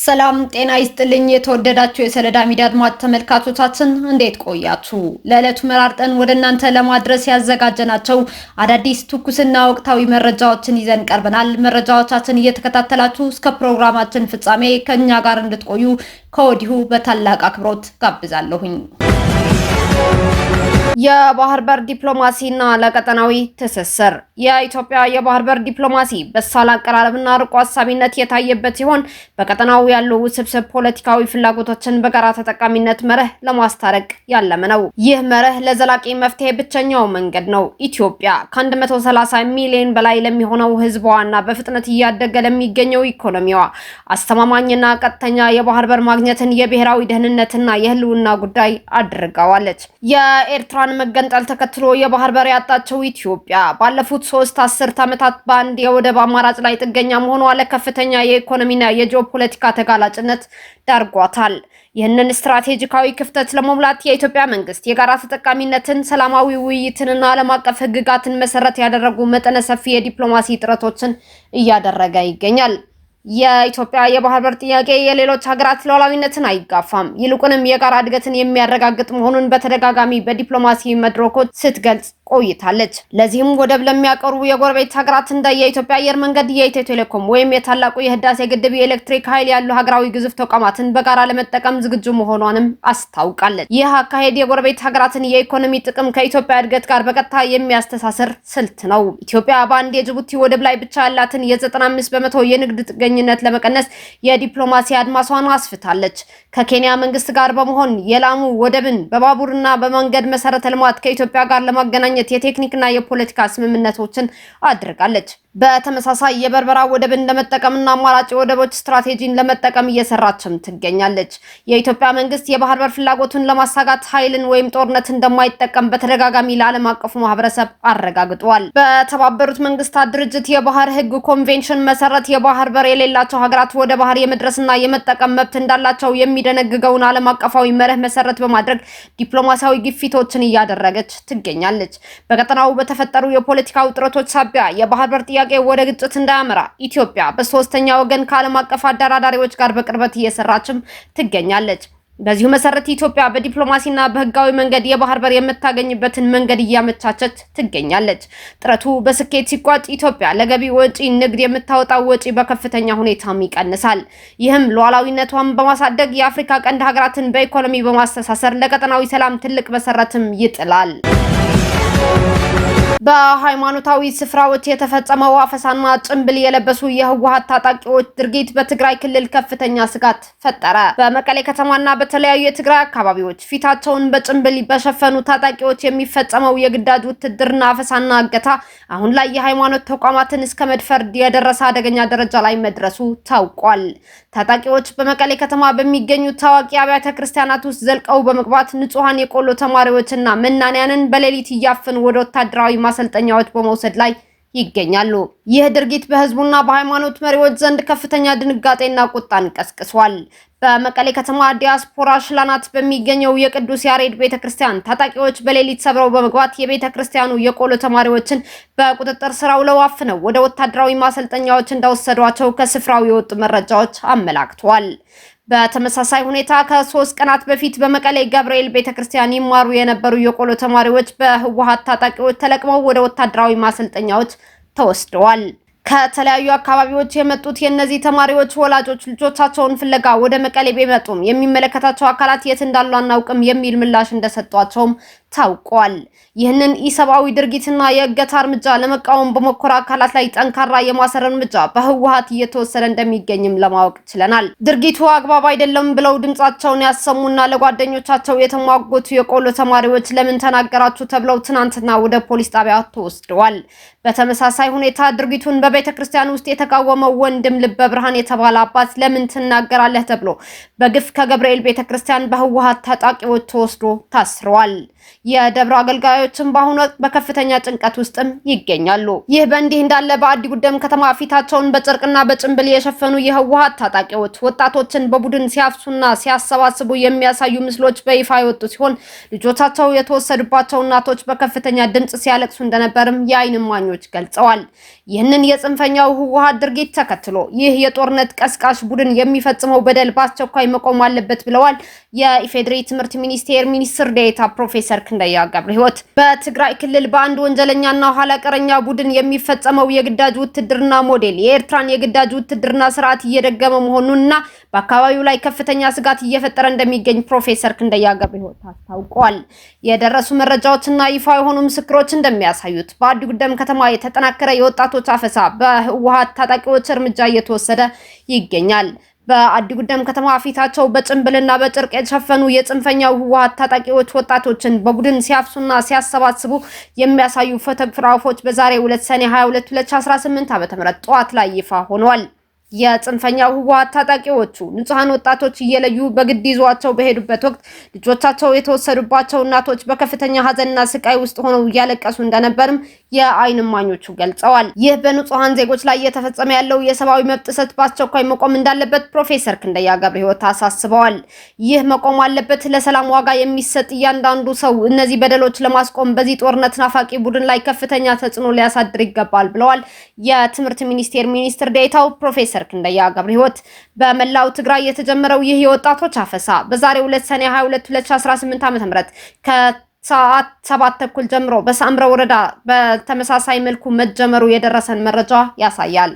ሰላም ጤና ይስጥልኝ። የተወደዳችሁ የሰለዳ ሚዲያ አድማጭ ተመልካቾቻችን እንዴት ቆያችሁ? ለዕለቱ መራርጠን ወደ እናንተ ለማድረስ ያዘጋጀናቸው አዳዲስ ትኩስና ወቅታዊ መረጃዎችን ይዘን ቀርበናል። መረጃዎቻችን እየተከታተላችሁ እስከ ፕሮግራማችን ፍጻሜ ከኛ ጋር እንድትቆዩ ከወዲሁ በታላቅ አክብሮት ጋብዛለሁኝ። የባህር በር ዲፕሎማሲና ለቀጠናዊ ትስስር የኢትዮጵያ የባህር በር ዲፕሎማሲ በሳል አቀራረብና ርቆ አሳቢነት የታየበት ሲሆን በቀጠናው ያሉ ውስብስብ ፖለቲካዊ ፍላጎቶችን በጋራ ተጠቃሚነት መርህ ለማስታረቅ ያለመ ነው። ይህ መርህ ለዘላቂ መፍትሄ ብቸኛው መንገድ ነው። ኢትዮጵያ ከ130 ሚሊዮን በላይ ለሚሆነው ሕዝቧና በፍጥነት እያደገ ለሚገኘው ኢኮኖሚዋ አስተማማኝና ቀጥተኛ የባህር በር ማግኘትን የብሔራዊ ደህንነትና የህልውና ጉዳይ አድርጋዋለች። የኤርትራ መገንጠል ተከትሎ የባህር በር ያጣቸው ኢትዮጵያ ባለፉት 3 አስርት ዓመታት በአንድ የወደብ አማራጭ ላይ ጥገኛ መሆኗ ለከፍተኛ የኢኮኖሚና የጂኦፖለቲካ ተጋላጭነት ዳርጓታል። ይህንን ስትራቴጂካዊ ክፍተት ለመሙላት የኢትዮጵያ መንግስት የጋራ ተጠቃሚነትን፣ ሰላማዊ ውይይትንና ዓለም አቀፍ ህግጋትን መሰረት ያደረጉ መጠነ ሰፊ የዲፕሎማሲ ጥረቶችን እያደረገ ይገኛል። የኢትዮጵያ የባህር በር ጥያቄ የሌሎች ሀገራት ሉዓላዊነትን አይጋፋም፣ ይልቁንም የጋራ እድገትን የሚያረጋግጥ መሆኑን በተደጋጋሚ በዲፕሎማሲ መድረኮች ስትገልጽ ቆይታለች። ለዚህም ወደብ ለሚያቀርቡ የጎረቤት ሀገራት እንደ የኢትዮጵያ አየር መንገድ፣ የኢትዮ ቴሌኮም ወይም የታላቁ የህዳሴ ግድብ የኤሌክትሪክ ኃይል ያሉ ሀገራዊ ግዙፍ ተቋማትን በጋራ ለመጠቀም ዝግጁ መሆኗንም አስታውቃለች። ይህ አካሄድ የጎረቤት ሀገራትን የኢኮኖሚ ጥቅም ከኢትዮጵያ እድገት ጋር በቀጥታ የሚያስተሳስር ስልት ነው። ኢትዮጵያ በአንድ የጅቡቲ ወደብ ላይ ብቻ ያላትን የ95 በመቶ የንግድ ጥገኝነት ለመቀነስ የዲፕሎማሲ አድማሷን አስፍታለች። ከኬንያ መንግስት ጋር በመሆን የላሙ ወደብን በባቡርና በመንገድ መሰረተ ልማት ከኢትዮጵያ ጋር ለማገናኘት የቴክኒክና የፖለቲካ ስምምነቶችን አድርጋለች። በተመሳሳይ የበርበራ ወደብን ለመጠቀምና አማራጭ ወደቦች ስትራቴጂን ለመጠቀም እየሰራችም ትገኛለች። የኢትዮጵያ መንግስት የባህር በር ፍላጎቱን ለማሳጋት ኃይልን ወይም ጦርነት እንደማይጠቀም በተደጋጋሚ ለዓለም አቀፉ ማህበረሰብ አረጋግጧል። በተባበሩት መንግስታት ድርጅት የባህር ህግ ኮንቬንሽን መሰረት የባህር በር የሌላቸው ሀገራት ወደ ባህር የመድረስና የመጠቀም መብት እንዳላቸው የሚደነግገውን ዓለም አቀፋዊ መርህ መሰረት በማድረግ ዲፕሎማሲያዊ ግፊቶችን እያደረገች ትገኛለች። በቀጠናው በተፈጠሩ የፖለቲካ ውጥረቶች ሳቢያ የባህር በር ጥያቄ ወደ ግጭት እንዳያመራ ኢትዮጵያ በሶስተኛ ወገን ከዓለም አቀፍ አደራዳሪዎች ጋር በቅርበት እየሰራችም ትገኛለች። በዚሁ መሰረት ኢትዮጵያ በዲፕሎማሲና በህጋዊ መንገድ የባህር በር የምታገኝበትን መንገድ እያመቻቸች ትገኛለች። ጥረቱ በስኬት ሲቋጭ ኢትዮጵያ ለገቢ ወጪ ንግድ የምታወጣው ወጪ በከፍተኛ ሁኔታም ይቀንሳል። ይህም ሉዓላዊነቷን በማሳደግ የአፍሪካ ቀንድ ሀገራትን በኢኮኖሚ በማስተሳሰር ለቀጠናዊ ሰላም ትልቅ መሰረትም ይጥላል። በሃይማኖታዊ ስፍራዎች የተፈጸመው አፈሳና ጭንብል የለበሱ የህወሓት ታጣቂዎች ድርጊት በትግራይ ክልል ከፍተኛ ስጋት ፈጠረ። በመቀሌ ከተማና በተለያዩ የትግራይ አካባቢዎች ፊታቸውን በጭንብል በሸፈኑ ታጣቂዎች የሚፈጸመው የግዳጅ ውትድርና አፈሳና እገታ አሁን ላይ የሃይማኖት ተቋማትን እስከ መድፈር የደረሰ አደገኛ ደረጃ ላይ መድረሱ ታውቋል። ታጣቂዎች በመቀሌ ከተማ በሚገኙ ታዋቂ አብያተ ክርስቲያናት ውስጥ ዘልቀው በመግባት ንጹሃን የቆሎ ተማሪዎችና መናንያንን በሌሊት እያፈኑ ወደ ወታደራዊ ማሰልጠኛዎች በመውሰድ ላይ ይገኛሉ። ይህ ድርጊት በህዝቡና በሃይማኖት መሪዎች ዘንድ ከፍተኛ ድንጋጤና ቁጣን ቀስቅሷል። በመቀሌ ከተማ ዲያስፖራ ሽላናት በሚገኘው የቅዱስ ያሬድ ቤተክርስቲያን ታጣቂዎች በሌሊት ሰብረው በመግባት የቤተክርስቲያኑ የቆሎ ተማሪዎችን በቁጥጥር ስር አውለው አፍነው ወደ ወታደራዊ ማሰልጠኛዎች እንደወሰዷቸው ከስፍራው የወጡ መረጃዎች አመላክተዋል። በተመሳሳይ ሁኔታ ከ3 ቀናት በፊት በመቀሌ ገብርኤል ቤተክርስቲያን ይማሩ የነበሩ የቆሎ ተማሪዎች በህወሓት ታጣቂዎች ተለቅመው ወደ ወታደራዊ ማሰልጠኛዎች ተወስደዋል። ከተለያዩ አካባቢዎች የመጡት የእነዚህ ተማሪዎች ወላጆች ልጆቻቸውን ፍለጋ ወደ መቀሌ ቢመጡም የሚመለከታቸው አካላት የት እንዳሉ አናውቅም የሚል ምላሽ እንደሰጧቸውም ታውቋል። ይህንን ኢሰብአዊ ድርጊትና የእገታ እርምጃ ለመቃወም በሞከሩ አካላት ላይ ጠንካራ የማሰር እርምጃ በህወሓት እየተወሰደ እንደሚገኝም ለማወቅ ችለናል። ድርጊቱ አግባብ አይደለም ብለው ድምጻቸውን ያሰሙና ለጓደኞቻቸው የተሟገቱ የቆሎ ተማሪዎች ለምን ተናገራችሁ ተብለው ትናንትና ወደ ፖሊስ ጣቢያ ተወስደዋል። በተመሳሳይ ሁኔታ ድርጊቱን በቤተ ክርስቲያን ውስጥ የተቃወመው ወንድም ልበ ብርሃን የተባለ አባት ለምን ትናገራለህ ተብሎ በግፍ ከገብርኤል ቤተ ክርስቲያን በህወሓት ታጣቂዎች ተወስዶ ታስረዋል። የደብረ አገልጋዮችም በአሁኑ ወቅት በከፍተኛ ጭንቀት ውስጥም ይገኛሉ። ይህ በእንዲህ እንዳለ በአዲ ጉደም ከተማ ፊታቸውን በጨርቅና በጭንብል የሸፈኑ የህወሓት ታጣቂዎች ወጣቶችን በቡድን ሲያፍሱና ሲያሰባስቡ የሚያሳዩ ምስሎች በይፋ የወጡ ሲሆን ልጆቻቸው የተወሰዱባቸው እናቶች በከፍተኛ ድምጽ ሲያለቅሱ እንደነበርም የዓይን እማኞች ገልጸዋል። ይህንን የጽንፈኛው ህወሓት ድርጊት ተከትሎ ይህ የጦርነት ቀስቃሽ ቡድን የሚፈጽመው በደል በአስቸኳይ መቆም አለበት ብለዋል የኢፌዴሪ ትምህርት ሚኒስቴር ሚኒስትር ዴኤታ ፕሮፌሰር ክንደያ ገብረሕይወት። በትግራይ ክልል በአንድ ወንጀለኛና ኋላ ቀረኛ ቡድን የሚፈጸመው የግዳጅ ውትድርና ሞዴል የኤርትራን የግዳጅ ውትድርና ስርዓት እየደገመ መሆኑንና በአካባቢው ላይ ከፍተኛ ስጋት እየፈጠረ እንደሚገኝ ፕሮፌሰር ክንደያ ገብረሕይወት አስታውቀዋል። የደረሱ መረጃዎችና ይፋ የሆኑ ምስክሮች እንደሚያሳዩት በአዲ ጉደም ከተማ የተጠናከረ የወጣቶች አፈሳ በህወሓት ታጣቂዎች እርምጃ እየተወሰደ ይገኛል። በአዲ ጉደም ከተማ ፊታቸው በጭንብልና በጨርቅ የተሸፈኑ የጽንፈኛው ህወሓት ታጣቂዎች ወጣቶችን በቡድን ሲያፍሱና ሲያሰባስቡ የሚያሳዩ ፎቶግራፎች በዛሬው ዕለት ሰኔ 22 2018 ዓ.ም ጠዋት ላይ ይፋ ሆነዋል። የጽንፈኛው ህወሓት ታጣቂዎቹ ንጹሃን ወጣቶች እየለዩ በግድ ይዟቸው በሄዱበት ወቅት ልጆቻቸው የተወሰዱባቸው እናቶች በከፍተኛ ሀዘንና ስቃይ ውስጥ ሆነው እያለቀሱ እንደነበርም የዓይን እማኞቹ ገልጸዋል። ይህ በንጹሃን ዜጎች ላይ እየተፈጸመ ያለው የሰብአዊ መብት ጥሰት በአስቸኳይ መቆም እንዳለበት ፕሮፌሰር ክንደያ ገብረሕይወት አሳስበዋል። ይህ መቆም አለበት። ለሰላም ዋጋ የሚሰጥ እያንዳንዱ ሰው እነዚህ በደሎች ለማስቆም በዚህ ጦርነት ናፋቂ ቡድን ላይ ከፍተኛ ተጽዕኖ ሊያሳድር ይገባል ብለዋል የትምህርት ሚኒስቴር ሚኒስትር ዴኤታው ፕሮፌሰር ክንደያ ገብረሕይወት። በመላው ትግራይ የተጀመረው ይህ የወጣቶች አፈሳ በዛሬው ዕለት ሰኔ 22 2018 ዓ.ም ከሰዓት 7 ተኩል ጀምሮ በሳምረ ወረዳ በተመሳሳይ መልኩ መጀመሩ የደረሰን መረጃ ያሳያል።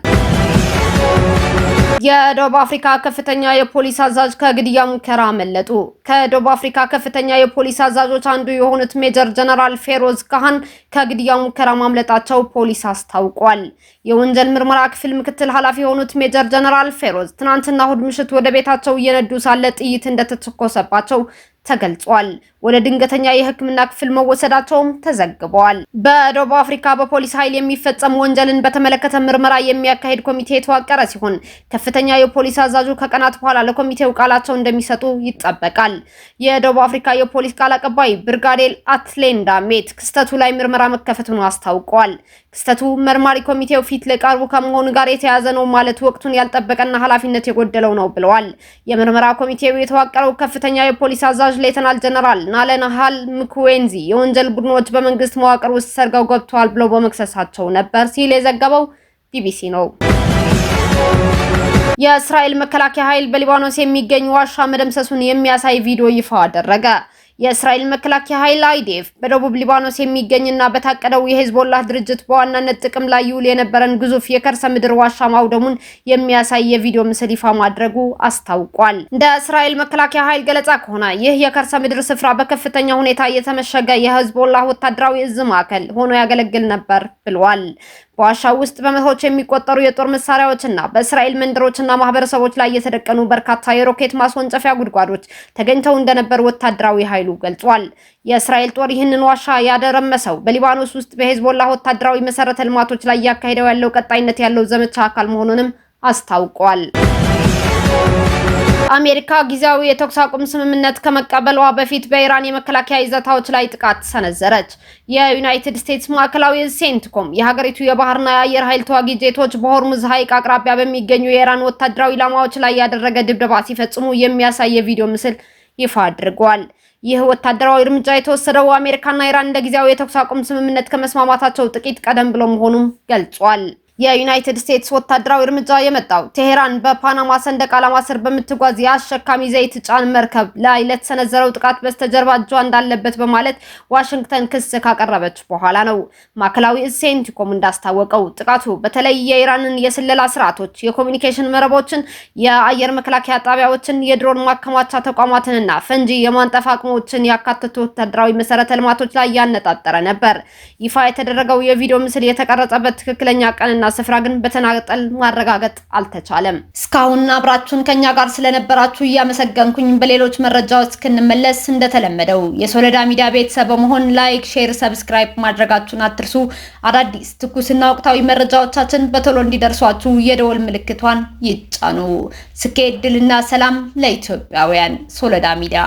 የደቡብ አፍሪካ ከፍተኛ የፖሊስ አዛዥ ከግድያ ሙከራ አመለጡ። ከደቡብ አፍሪካ ከፍተኛ የፖሊስ አዛዦች አንዱ የሆኑት ሜጀር ጀነራል ፌሮዝ ካህን ከግድያ ሙከራ ማምለጣቸው ፖሊስ አስታውቋል። የወንጀል ምርመራ ክፍል ምክትል ኃላፊ የሆኑት ሜጀር ጀነራል ፌሮዝ ትናንትና እሁድ ምሽት ወደ ቤታቸው እየነዱ ሳለ ጥይት እንደተተኮሰባቸው ተገልጿል። ወደ ድንገተኛ የሕክምና ክፍል መወሰዳቸውም ተዘግቧል። በደቡብ አፍሪካ በፖሊስ ኃይል የሚፈጸም ወንጀልን በተመለከተ ምርመራ የሚያካሄድ ኮሚቴ የተዋቀረ ሲሆን ከፍተኛ የፖሊስ አዛዡ ከቀናት በኋላ ለኮሚቴው ቃላቸው እንደሚሰጡ ይጠበቃል። የደቡብ አፍሪካ የፖሊስ ቃል አቀባይ ብርጋዴር አትሌንዳ ሜት ክስተቱ ላይ ምርመራ መከፈቱን አስታውቀዋል። ክስተቱ መርማሪ ኮሚቴው ፊት ለቀርቡ ከመሆኑ ጋር የተያያዘ ነው ማለት ወቅቱን ያልጠበቀና ኃላፊነት የጎደለው ነው ብለዋል። የምርመራ ኮሚቴው የተዋቀረው ከፍተኛ የፖሊስ አዛዥ ሌተናል ጀነራል ናለናሃል ምኩዌንዚ የወንጀል ቡድኖች በመንግስት መዋቅር ውስጥ ሰርገው ገብተዋል ብለው በመክሰሳቸው ነበር ሲል የዘገበው ቢቢሲ ነው። የእስራኤል መከላከያ ኃይል በሊባኖስ የሚገኝ ዋሻ መደምሰሱን የሚያሳይ ቪዲዮ ይፋ አደረገ። የእስራኤል መከላከያ ኃይል አይዲኤፍ በደቡብ ሊባኖስ የሚገኝና በታቀደው የሄዝቦላህ ድርጅት በዋናነት ጥቅም ላይ ይውል የነበረን ግዙፍ የከርሰ ምድር ዋሻ ማውደሙን የሚያሳይ የቪዲዮ ምስል ይፋ ማድረጉ አስታውቋል። እንደ እስራኤል መከላከያ ኃይል ገለጻ ከሆነ ይህ የከርሰ ምድር ስፍራ በከፍተኛ ሁኔታ የተመሸገ የሄዝቦላህ ወታደራዊ እዝ ማዕከል ሆኖ ያገለግል ነበር ብለዋል። በዋሻው ውስጥ በመቶዎች የሚቆጠሩ የጦር መሳሪያዎችና በእስራኤል መንደሮችና ማህበረሰቦች ላይ የተደቀኑ በርካታ የሮኬት ማስወንጨፊያ ጉድጓዶች ተገኝተው እንደነበር ወታደራዊ ኃይሉ ገልጿል። የእስራኤል ጦር ይህንን ዋሻ ያደረመሰው በሊባኖስ ውስጥ በሄዝቦላህ ወታደራዊ መሰረተ ልማቶች ላይ ያካሄደው ያለው ቀጣይነት ያለው ዘመቻ አካል መሆኑንም አስታውቋል። አሜሪካ ጊዜያዊ የተኩስ አቁም ስምምነት ከመቀበሏ በፊት በኢራን የመከላከያ ይዞታዎች ላይ ጥቃት ሰነዘረች። የዩናይትድ ስቴትስ ማዕከላዊ ሴንትኮም የሀገሪቱ የባህርና የአየር ኃይል ተዋጊ ጄቶች በሆርሙዝ ሐይቅ አቅራቢያ በሚገኙ የኢራን ወታደራዊ ኢላማዎች ላይ ያደረገ ድብደባ ሲፈጽሙ የሚያሳይ የቪዲዮ ምስል ይፋ አድርጓል። ይህ ወታደራዊ እርምጃ የተወሰደው አሜሪካና ኢራን እንደ ጊዜያዊ የተኩስ አቁም ስምምነት ከመስማማታቸው ጥቂት ቀደም ብሎ መሆኑን ገልጿል። የዩናይትድ ስቴትስ ወታደራዊ እርምጃ የመጣው ቴሄራን በፓናማ ሰንደቅ ዓላማ ስር በምትጓዝ የአሸካሚ ዘይት ጫን መርከብ ላይ ለተሰነዘረው ጥቃት በስተጀርባ እጇ እንዳለበት በማለት ዋሽንግተን ክስ ካቀረበች በኋላ ነው። ማዕከላዊ ሴንቲኮም እንዳስታወቀው ጥቃቱ በተለይ የኢራንን የስለላ ስርዓቶች፣ የኮሙኒኬሽን መረቦችን፣ የአየር መከላከያ ጣቢያዎችን፣ የድሮን ማከማቻ ተቋማትንና ፈንጂ የማንጠፍ አቅሞችን ያካተቱ ወታደራዊ መሰረተ ልማቶች ላይ ያነጣጠረ ነበር። ይፋ የተደረገው የቪዲዮ ምስል የተቀረጸበት ትክክለኛ ቀንና ስፍራ ግን በተናጠል ማረጋገጥ አልተቻለም። እስካሁን አብራችሁን ከኛ ጋር ስለነበራችሁ እያመሰገንኩኝ በሌሎች መረጃዎች እስክንመለስ እንደተለመደው የሶለዳ ሚዲያ ቤተሰብ በመሆን ላይክ፣ ሼር፣ ሰብስክራይብ ማድረጋችሁን አትርሱ። አዳዲስ ትኩስና ወቅታዊ መረጃዎቻችን በቶሎ እንዲደርሷችሁ የደወል ምልክቷን ይጫኑ። ስኬት፣ ድልና ሰላም ለኢትዮጵያውያን። ሶለዳ ሚዲያ